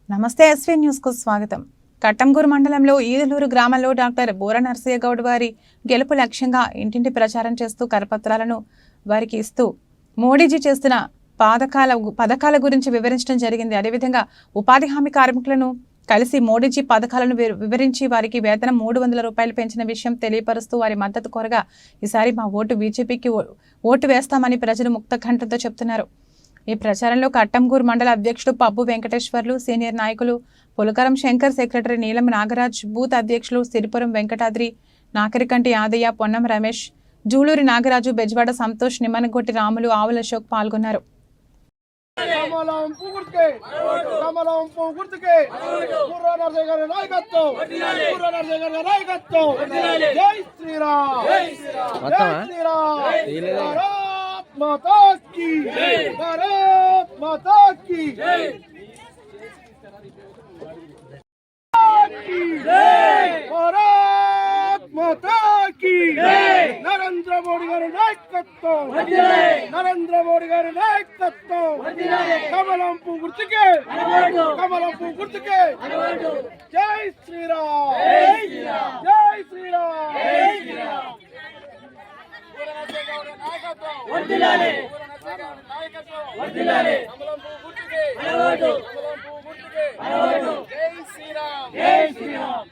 నమస్తే SV news కు స్వాగతం. కట్టంగూరు మండలంలో ఈదలూరు గ్రామంలో డాక్టర్ బోర నర్సయ్య గౌడ్ వారి గెలుపు లక్ష్యంగా ఇంటింటి ప్రచారం చేస్తూ కరపత్రాలను వారికి ఇస్తూ మోడీజీ చేస్తున్న పథకాల గురించి వివరించడం జరిగింది. అదేవిధంగా ఉపాధి హామీ కార్మికులను కలిసి మోడీజీ పథకాలను వివరించి వారికి వేతనం 300 రూపాయలు పెంచిన విషయం తెలియపరుస్తూ వారి మద్దతు కోరగా ఈసారి మా ఓటు బీజేపీకి ఓటు వేస్తామని ప్రజలు ముక్త కంఠంతో చెప్తున్నారు. ఈ ప్రచారంలో కట్టంగూరు మండల అధ్యక్షుడు పబ్బు వెంకటేశ్వర్లు, సీనియర్ నాయకులు పులకరం శంకర్, సెక్రటరీ నీలం నాగరాజ్, బూత్ అధ్యక్షులు సిరిపురం వెంకటాద్రి, నాకరికంటి యాదయ్య, పొన్నం రమేష్, జూలూరి నాగరాజు, బెజవాడ సంతోష్, నిమ్మనగొట్టి రాములు, ఆవుల అశోక్ పాల్గొన్నారు. माता की भारत माता की भारत माता की नरेंद्र मोदी गारी नायकत्వం नरेंद्र मोदी गारी नायकत्వం कमलम पुगुर्तिके जय श्री राम जय श्री राम వర్ధిల్లాలి వర్ధిల్లాలి కమలం పువ్వు గుర్తుకే జై శ్రీరామ్